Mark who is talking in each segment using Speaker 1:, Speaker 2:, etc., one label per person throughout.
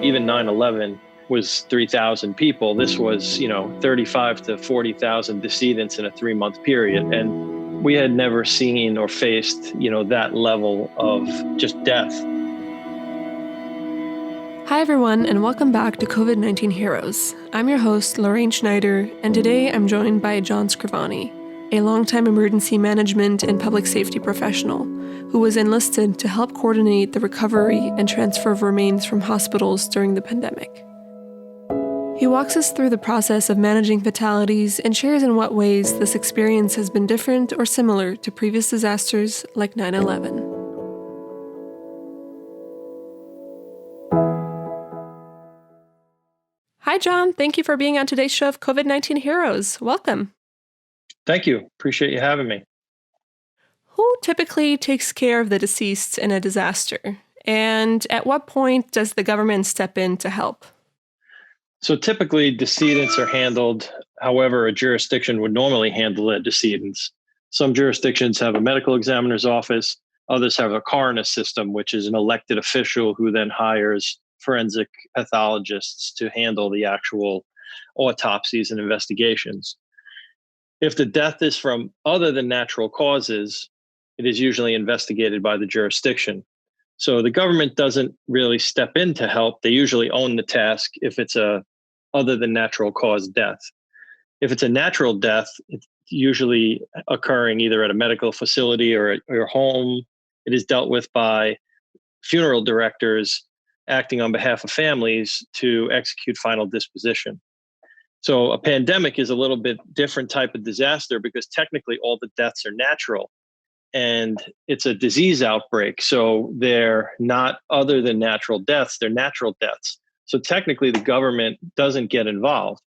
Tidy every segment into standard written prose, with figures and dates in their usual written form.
Speaker 1: Even 9/11 was 3,000 people. This was, 35 to 40,000 decedents in a 3-month period. And we had never seen or faced, that level of just death.
Speaker 2: Hi, everyone, and welcome back to COVID-19 Heroes. I'm your host, Lorraine Schneider, and today I'm joined by John Scrivani, a longtime emergency management and public safety professional who was enlisted to help coordinate the recovery and transfer of remains from hospitals during the pandemic. He walks us through the process of managing fatalities and shares in what ways this experience has been different or similar to previous disasters like 9/11. Hi, John. Thank you for being on today's show of COVID-19 Heroes. Welcome.
Speaker 1: Thank you. Appreciate you having me.
Speaker 2: Who typically takes care of the deceased in a disaster? And at what point does the government step in to help?
Speaker 1: So typically, decedents are handled however a jurisdiction would normally handle their decedents. Some jurisdictions have a medical examiner's office. Others have a coroner system, which is an elected official who then hires forensic pathologists to handle the actual autopsies and investigations. If the death is from other than natural causes, it is usually investigated by the jurisdiction. So the government doesn't really step in to help. They usually own the task if it's a other than natural cause death. If it's a natural death, it's usually occurring either at a medical facility or at your home. It is dealt with by funeral directors acting on behalf of families to execute final disposition. So a pandemic is a little bit different type of disaster because technically all the deaths are natural and it's a disease outbreak. So they're not other than natural deaths, they're natural deaths. So technically the government doesn't get involved.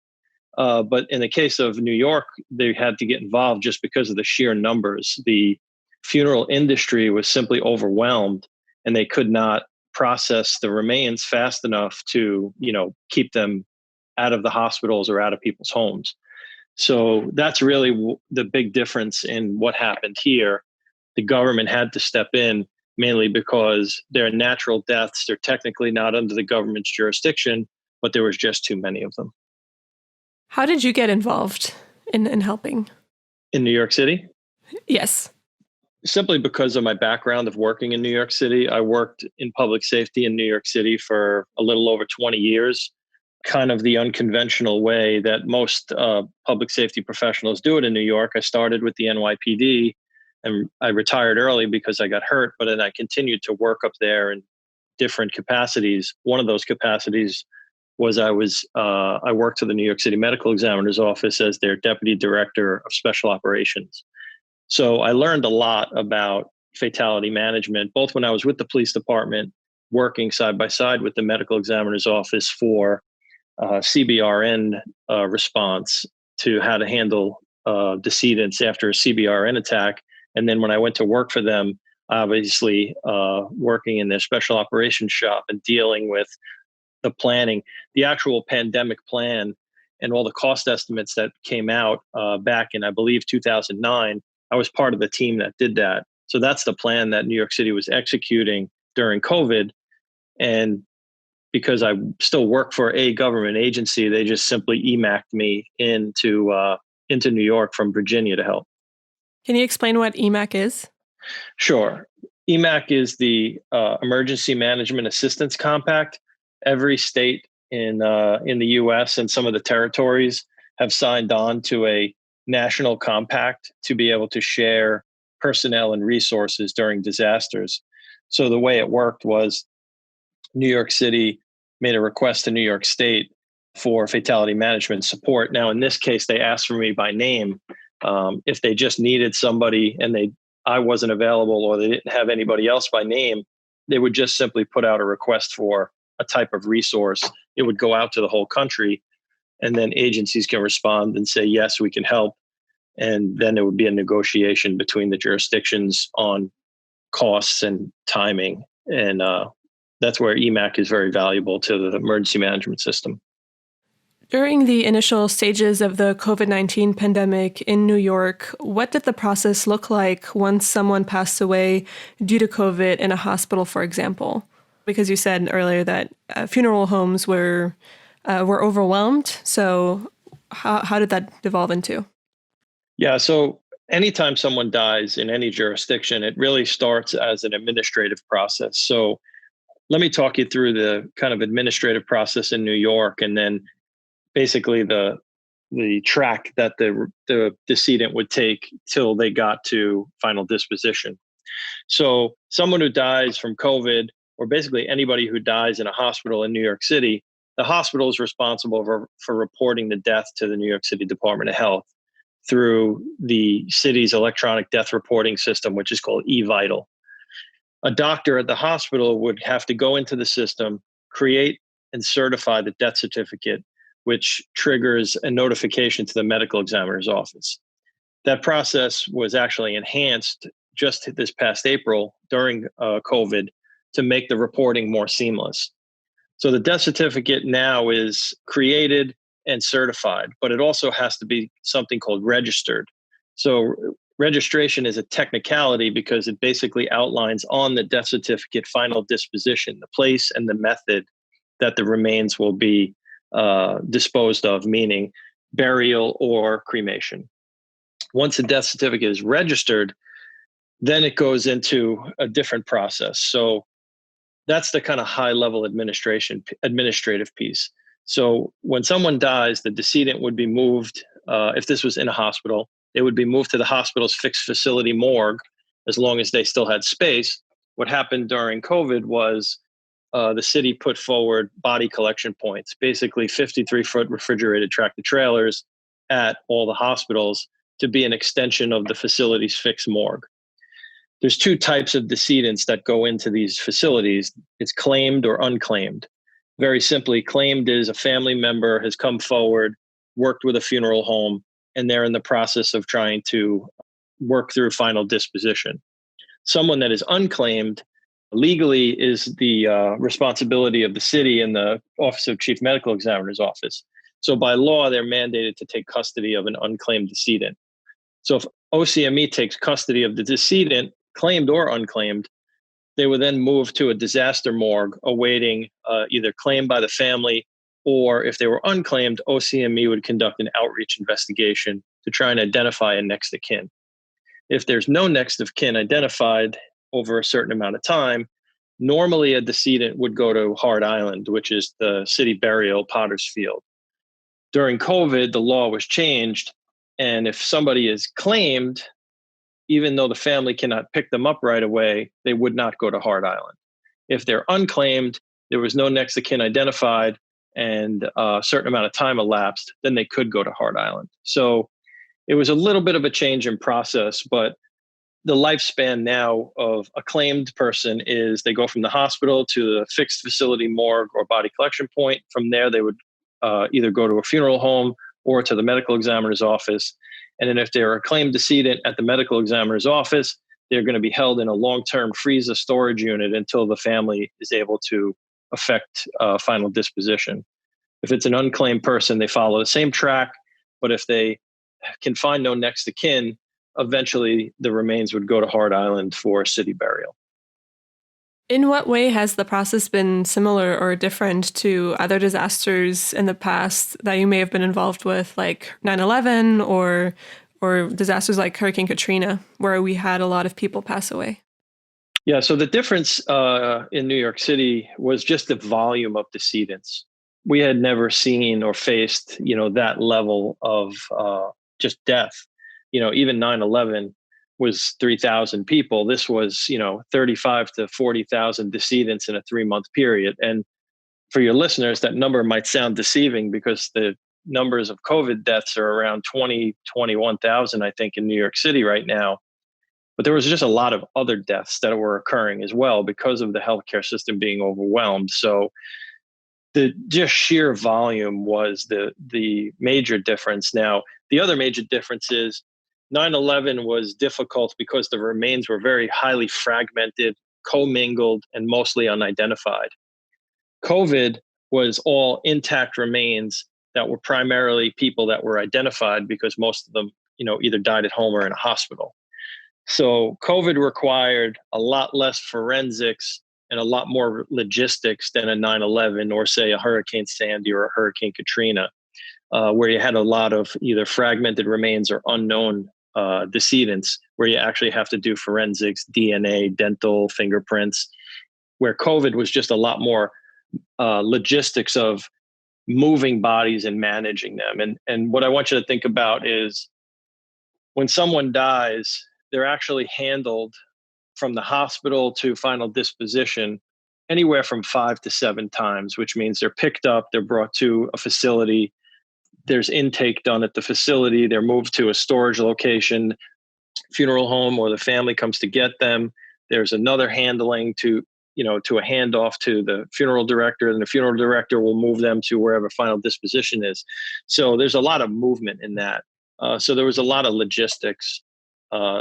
Speaker 1: But in the case of New York, they had to get involved just because of the sheer numbers. The funeral industry was simply overwhelmed and they could not process the remains fast enough to, keep them out of the hospitals or out of people's homes. So that's really the big difference in what happened here. The government had to step in mainly because they're natural deaths. They're technically not under the government's jurisdiction, but there was just too many of them.
Speaker 2: How did you get involved in helping?
Speaker 1: In New York City?
Speaker 2: Yes.
Speaker 1: Simply because of my background of working in New York City. I worked in public safety in New York City for a little over 20 years, kind of the unconventional way that most public safety professionals do it in New York. I started with the NYPD and I retired early because I got hurt, but then I continued to work up there in different capacities. One of those capacities was I worked for the New York City Medical Examiner's Office as their Deputy Director of Special Operations. So I learned a lot about fatality management, both when I was with the police department, working side by side with the medical examiner's office for CBRN response to how to handle decedents after a CBRN attack. And then when I went to work for them, obviously working in their special operations shop and dealing with the planning, the actual pandemic plan and all the cost estimates that came out back in, I believe, 2009. I was part of the team that did that. So that's the plan that New York City was executing during COVID. And because I still work for a government agency, they just simply EMac'd me into New York from Virginia to help.
Speaker 2: Can you explain what EMac is?
Speaker 1: Sure. EMac is the Emergency Management Assistance Compact. Every state in the U.S. and some of the territories have signed on to a national compact to be able to share personnel and resources during disasters. So the way it worked was New York City made a request to New York State for fatality management support. Now, in this case, they asked for me by name. If they just needed somebody and I wasn't available or they didn't have anybody else by name, they would just simply put out a request for a type of resource. It would go out to the whole country, and then agencies can respond and say, yes, we can help. And then it would be a negotiation between the jurisdictions on costs and timing. And that's where EMac is very valuable to the emergency management system.
Speaker 2: During the initial stages of the COVID-19 pandemic in New York, what did the process look like once someone passed away due to COVID in a hospital, for example? Because you said earlier that funeral homes were overwhelmed. So how did that devolve into?
Speaker 1: Yeah, so anytime someone dies in any jurisdiction, it really starts as an administrative process. So let me talk you through the kind of administrative process in New York, and then basically the track that the decedent would take till they got to final disposition. So someone who dies from COVID, or basically anybody who dies in a hospital in New York City, the hospital is responsible for reporting the death to the New York City Department of Health through the city's electronic death reporting system, which is called eVital. A doctor at the hospital would have to go into the system, create and certify the death certificate, which triggers a notification to the medical examiner's office. That process was actually enhanced just this past April during COVID to make the reporting more seamless. So the death certificate now is created and certified, but it also has to be something called registered. So registration is a technicality because it basically outlines on the death certificate final disposition, the place and the method that the remains will be disposed of, meaning burial or cremation. Once the death certificate is registered, then it goes into a different process. So that's the kind of high level administrative piece. So when someone dies, the decedent would be moved, if this was in a hospital, they would be moved to the hospital's fixed facility morgue as long as they still had space. What happened during COVID was the city put forward body collection points, basically 53-foot refrigerated tractor trailers at all the hospitals to be an extension of the facility's fixed morgue. There's two types of decedents that go into these facilities. It's claimed or unclaimed. Very simply, claimed is a family member has come forward, worked with a funeral home, and they're in the process of trying to work through final disposition. Someone that is unclaimed legally is the responsibility of the city and the Office of Chief Medical Examiner's office. So by law, they're mandated to take custody of an unclaimed decedent. So if OCME takes custody of the decedent, claimed or unclaimed, they would then move to a disaster morgue awaiting either claim by the family, or if they were unclaimed, OCME would conduct an outreach investigation to try and identify a next of kin. If there's no next of kin identified over a certain amount of time, normally a decedent would go to Hard Island, which is the city burial, Potter's Field. During COVID, the law was changed, and if somebody is claimed, even though the family cannot pick them up right away, they would not go to Hard Island. If they're unclaimed, there was no next of kin identified, and a certain amount of time elapsed, then they could go to Hard Island. So it was a little bit of a change in process, but the lifespan now of a claimed person is they go from the hospital to the fixed facility morgue or body collection point. From there, they would either go to a funeral home or to the medical examiner's office. And then if they're a claimed decedent at the medical examiner's office, they're going to be held in a long-term freezer storage unit until the family is able to effect final disposition. If it's an unclaimed person, they follow the same track, but if they can find no next of kin, eventually the remains would go to Hard Island for city burial.
Speaker 2: In what way has the process been similar or different to other disasters in the past that you may have been involved with, like 9/11 or disasters like Hurricane Katrina, where we had a lot of people pass away?
Speaker 1: Yeah, so the difference in New York City was just the volume of decedents. We had never seen or faced, that level of just death. Even 9/11 was 3,000 people. This was, 35 to 40,000 decedents in a 3-month period. And for your listeners, that number might sound deceiving because the numbers of COVID deaths are around 20, 21,000, I think, in New York City right now. But there was just a lot of other deaths that were occurring as well because of the healthcare system being overwhelmed. So the just sheer volume was the major difference. Now, the other major difference is 9/11 was difficult because the remains were very highly fragmented, commingled, and mostly unidentified. COVID was all intact remains that were primarily people that were identified because most of them, either died at home or in a hospital. So COVID required a lot less forensics and a lot more logistics than a 9/11 or say a Hurricane Sandy or a Hurricane Katrina, where you had a lot of either fragmented remains or unknown decedents, where you actually have to do forensics, DNA, dental, fingerprints, where COVID was just a lot more logistics of moving bodies and managing them. And what I want you to think about is when someone dies, they're actually handled from the hospital to final disposition anywhere from 5 to 7 times, which means they're picked up, they're brought to a facility, there's intake done at the facility, they're moved to a storage location, funeral home, or the family comes to get them. There's another handling to a handoff to the funeral director, and the funeral director will move them to wherever final disposition is. So there's a lot of movement in that. So there was a lot of logistics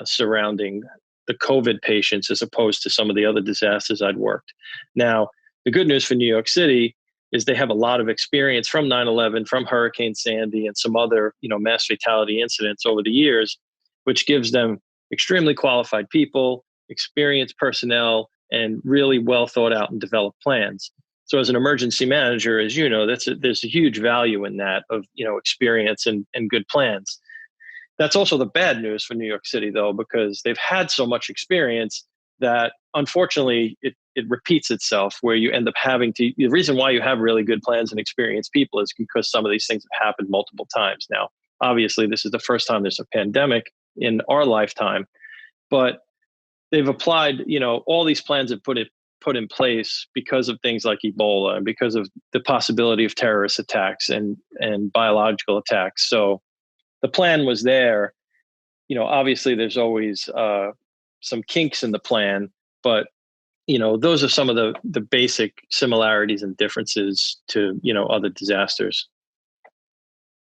Speaker 1: surrounding the COVID patients as opposed to some of the other disasters I'd worked. Now, the good news for New York City is they have a lot of experience from 9/11, from Hurricane Sandy, and some other, mass fatality incidents over the years, which gives them extremely qualified people, experienced personnel, and really well thought out and developed plans. So as an emergency manager, as you know, there's a huge value in that of, experience and good plans. That's also the bad news for New York City, though, because they've had so much experience that unfortunately it repeats itself, where you end up having to, the reason why you have really good plans and experienced people is because some of these things have happened multiple times. Now, obviously, this is the first time there's a pandemic in our lifetime, but they've applied, all these plans have put in place because of things like Ebola and because of the possibility of terrorist attacks and biological attacks. So the plan was there. Obviously there's always some kinks in the plan, but those are some of the basic similarities and differences to, other disasters.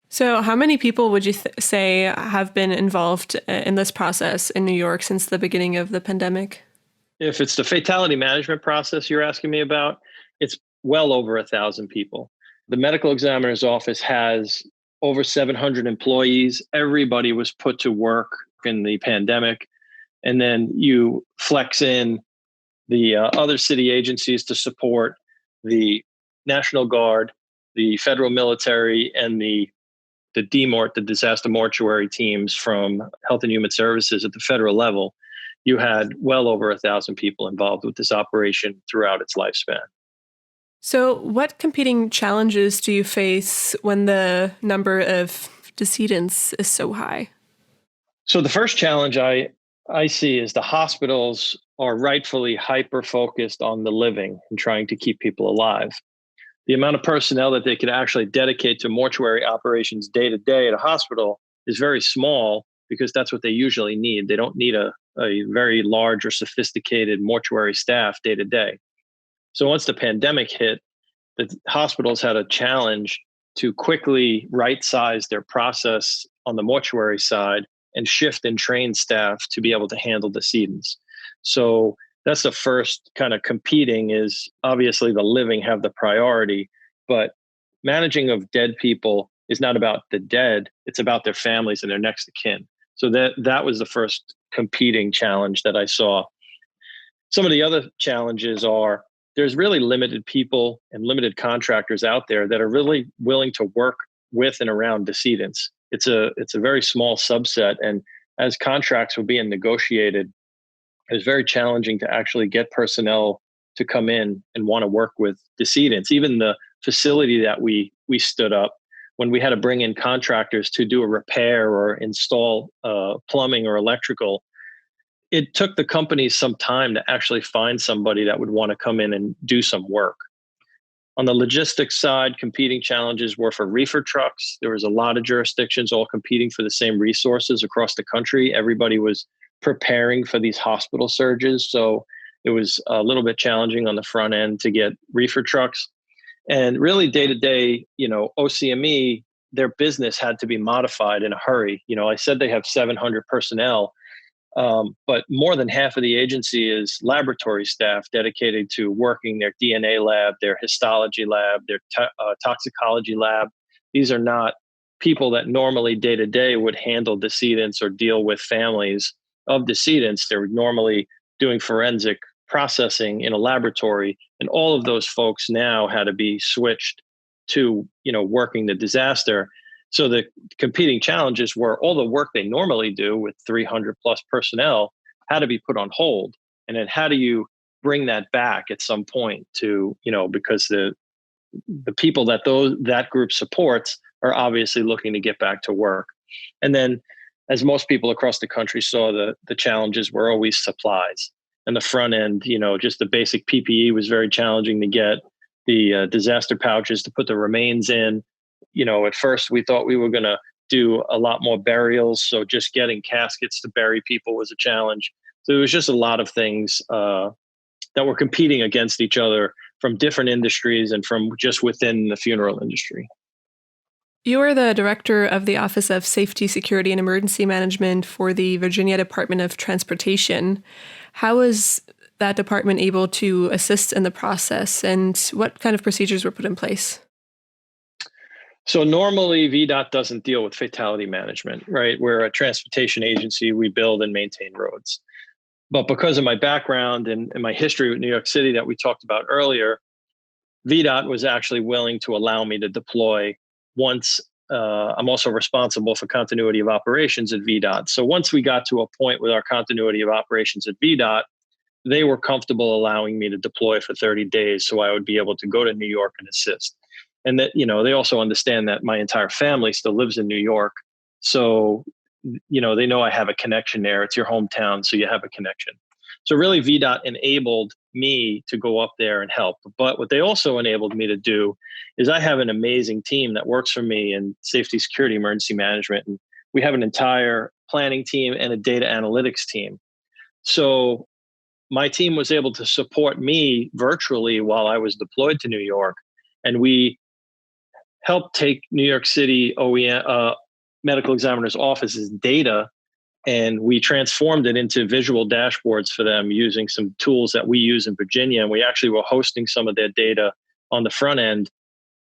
Speaker 2: So how many people would you say have been involved in this process in New York since the beginning of the pandemic?
Speaker 1: If it's the fatality management process you're asking me about, it's well over 1,000 people. The medical examiner's office has over 700 employees. Everybody was put to work in the pandemic. And then you flex in the other city agencies to support the National Guard, the federal military, and the DMORT, the disaster mortuary teams from Health and Human Services at the federal level. You had well over 1,000 people involved with this operation throughout its lifespan.
Speaker 2: So what competing challenges do you face when the number of decedents is so high?
Speaker 1: So the first challenge I see is the hospitals are rightfully hyper-focused on the living and trying to keep people alive. The amount of personnel that they could actually dedicate to mortuary operations day to day at a hospital is very small because that's what they usually need. They don't need a very large or sophisticated mortuary staff day to day. So once the pandemic hit, the hospitals had a challenge to quickly right-size their process on the mortuary side and shift and train staff to be able to handle decedents. So that's the first kind of competing is obviously the living have the priority, but managing of dead people is not about the dead, it's about their families and their next of kin. So that was the first competing challenge that I saw. Some of the other challenges are there's really limited people and limited contractors out there that are really willing to work with and around decedents. It's a very small subset. And as contracts were being negotiated, it was very challenging to actually get personnel to come in and want to work with decedents. Even the facility that we stood up, when we had to bring in contractors to do a repair or install plumbing or electrical, it took the companies some time to actually find somebody that would want to come in and do some work. On the logistics side, competing challenges were for reefer trucks. There was a lot of jurisdictions all competing for the same resources across the country. Everybody was preparing for these hospital surges. So it was a little bit challenging on the front end to get reefer trucks. And really day to day, OCME, their business had to be modified in a hurry. I said they have 700 personnel. But more than half of the agency is laboratory staff dedicated to working their DNA lab, their histology lab, their toxicology lab. These are not people that normally day to day would handle decedents or deal with families of decedents. They're normally doing forensic processing in a laboratory, and all of those folks now had to be switched to, working the disaster. So the competing challenges were all the work they normally do with 300 plus personnel had to be put on hold. And then how do you bring that back at some point to, because the people that group supports are obviously looking to get back to work. And then, as most people across the country saw, the challenges were always supplies. And the front end, just the basic PPE was very challenging to get. The disaster pouches to put the remains in. At first we thought we were going to do a lot more burials, so just getting caskets to bury people was a challenge. So it was just a lot of things that were competing against each other from different industries and from just within the funeral industry.
Speaker 2: You are the director of the Office of Safety, Security, and Emergency Management for the Virginia Department of Transportation. How was that department able to assist in the process, and what kind of procedures were put in place?
Speaker 1: So normally VDOT doesn't deal with fatality management, right? We're a transportation agency. We build and maintain roads. But because of my background and my history with New York City that we talked about earlier, VDOT was actually willing to allow me to deploy once. I'm also responsible for continuity of operations at VDOT. So once we got to a point with our continuity of operations at VDOT, they were comfortable allowing me to deploy for 30 days so I would be able to go to New York and assist. And that, they also understand that my entire family still lives in New York. So, they know I have a connection there. It's your hometown, so you have a connection. So really VDOT enabled me to go up there and help. But what they also enabled me to do is I have an amazing team that works for me in safety, security, emergency management. And we have an entire planning team and a data analytics team. So my team was able to support me virtually while I was deployed to New York. And we helped take New York City OEM, medical examiner's office's data, and we transformed it into visual dashboards for them using some tools that we use in Virginia. And we actually were hosting some of their data on the front end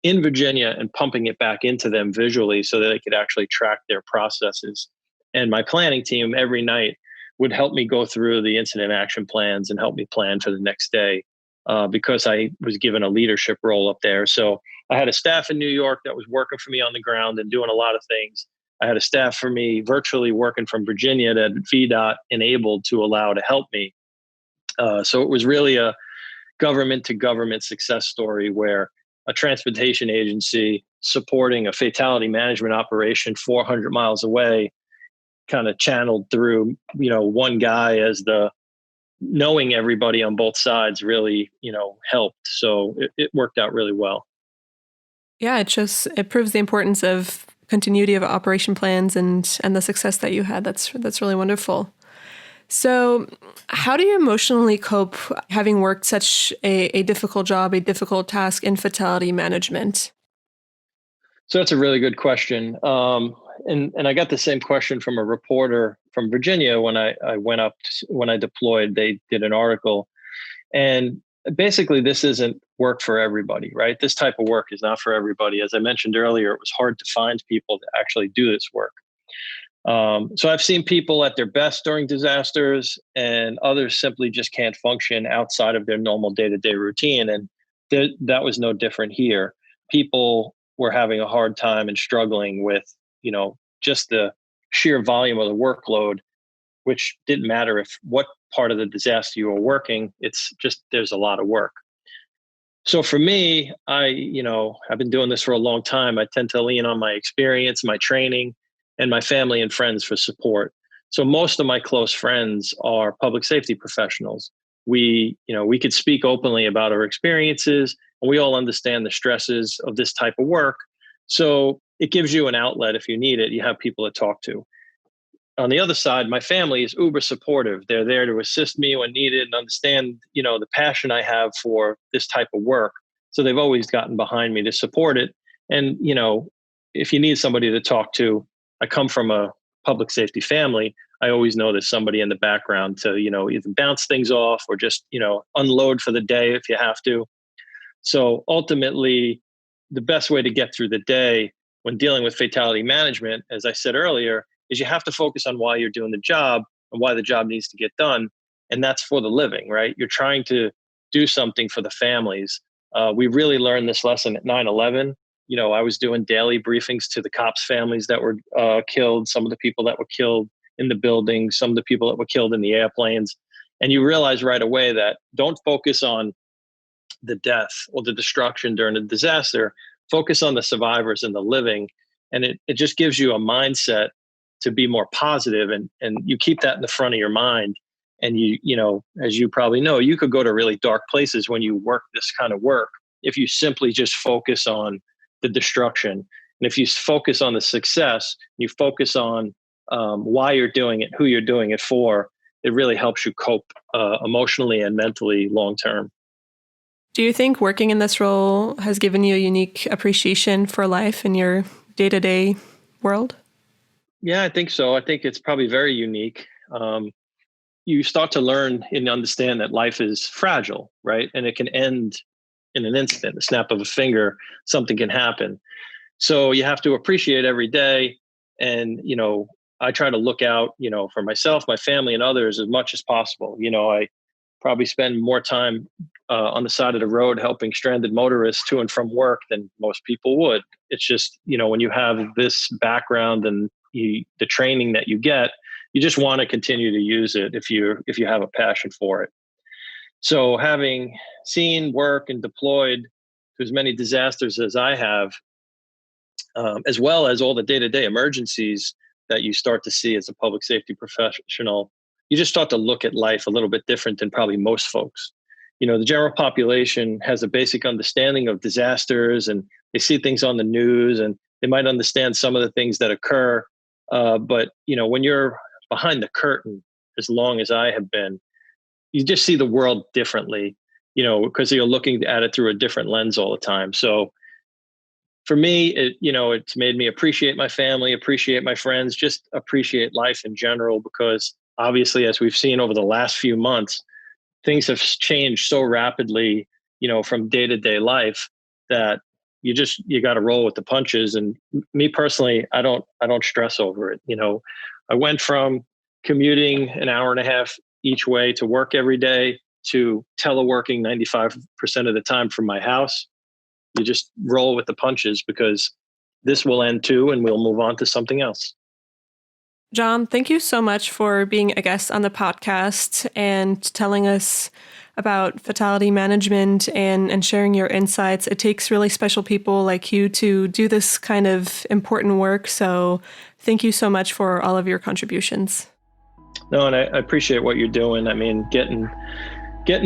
Speaker 1: in Virginia and pumping it back into them visually so that they could actually track their processes. And my planning team every night would help me go through the incident action plans and help me plan for the next day because I was given a leadership role up there. So I had a staff in New York that was working for me on the ground and doing a lot of things. I had a staff for me virtually working from Virginia that VDOT enabled to allow to help me. So it was really a government to government success story where a transportation agency supporting a fatality management operation 400 miles away kind of channeled through, one guy as the knowing everybody on both sides really, helped. So it worked out really well.
Speaker 2: Yeah, it proves the importance of continuity of operation plans and the success that you had. That's really wonderful. So how do you emotionally cope having worked such a difficult job, a difficult task in fatality management?
Speaker 1: So that's a really good question. And I got the same question from a reporter from Virginia when I went up, when I deployed. They did an article. And basically, this isn't work for everybody, right? This type of work is not for everybody. As I mentioned earlier, it was hard to find people to actually do this work. So I've seen people at their best during disasters, and others simply just can't function outside of their normal day-to-day routine. And that was no different here. People were having a hard time and struggling with, just the sheer volume of the workload, which didn't matter if what part of the disaster you were working. It's just there's a lot of work. So for me, I've been doing this for a long time. I tend to lean on my experience, my training, and my family and friends for support. So most of my close friends are public safety professionals. We could speak openly about our experiences, and we all understand the stresses of this type of work. So it gives you an outlet if you need it. You have people to talk to. On the other side, my family is uber supportive. They're there to assist me when needed and understand, the passion I have for this type of work. So they've always gotten behind me to support it. And, if you need somebody to talk to, I come from a public safety family. I always know there's somebody in the background to, either bounce things off or just, unload for the day if you have to. So ultimately, the best way to get through the day when dealing with fatality management, as I said earlier, is you have to focus on why you're doing the job and why the job needs to get done. and that's for the living, right? You're trying to do something for the families. We really learned this lesson at 9/11. I was doing daily briefings to the cops' families that were killed, some of the people that were killed in the buildings, some of the people that were killed in the airplanes. And you realize right away that don't focus on the death or the destruction during a disaster, focus on the survivors and the living. And it just gives you a mindset to be more positive, and you keep that in the front of your mind. And as you probably know, you could go to really dark places when you work this kind of work if you simply just focus on the destruction. And if you focus on the success, you focus on why you're doing it, who you're doing it for, it really helps you cope emotionally and mentally long term.
Speaker 2: Do you think working in this role has given you a unique appreciation for life in your day-to-day world?
Speaker 1: Yeah, I think so. I think it's probably very unique. You start to learn and understand that life is fragile, right? And it can end in an instant, the snap of a finger, something can happen. So you have to appreciate every day. And, I try to look out, for myself, my family, and others as much as possible. I probably spend more time on the side of the road helping stranded motorists to and from work than most people would. It's just, when you have this background and the training that you get, you just want to continue to use it if you have a passion for it. So having seen, work, and deployed to as many disasters as I have, as well as all the day-to-day emergencies that you start to see as a public safety professional, you just start to look at life a little bit different than probably most folks. The general population has a basic understanding of disasters, and they see things on the news, and they might understand some of the things that occur. But when you're behind the curtain, as long as I have been, you just see the world differently, because you're looking at it through a different lens all the time. So for me, it's made me appreciate my family, appreciate my friends, just appreciate life in general, because obviously, as we've seen over the last few months, things have changed so rapidly, from day to day life, that you got to roll with the punches. And me personally, I don't stress over it. I went from commuting an hour and a half each way to work every day to teleworking 95% of the time from my house. You just roll with the punches, because this will end too, and we'll move on to something else.
Speaker 2: John, thank you so much for being a guest on the podcast and telling us about fatality management and sharing your insights. It takes really special people like you to do this kind of important work. So thank you so much for all of your contributions.
Speaker 1: No, and I appreciate what you're doing. I mean, getting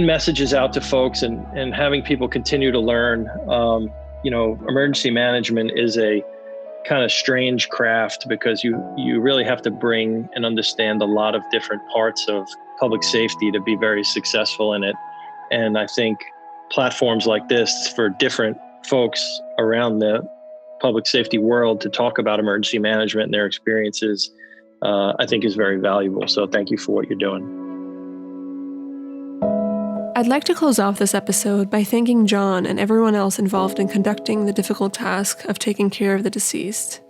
Speaker 1: messages out to folks and having people continue to learn. Emergency management is a kind of strange craft, because you really have to bring and understand a lot of different parts of public safety to be very successful in it. And I think platforms like this for different folks around the public safety world to talk about emergency management and their experiences, I think is very valuable. So thank you for what you're doing.
Speaker 2: I'd like to close off this episode by thanking John and everyone else involved in conducting the difficult task of taking care of the deceased.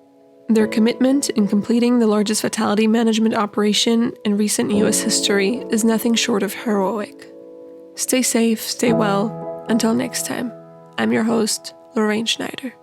Speaker 2: Their commitment in completing the largest fatality management operation in recent U.S. history is nothing short of heroic. Stay safe, stay well. Until next time, I'm your host, Lorraine Schneider.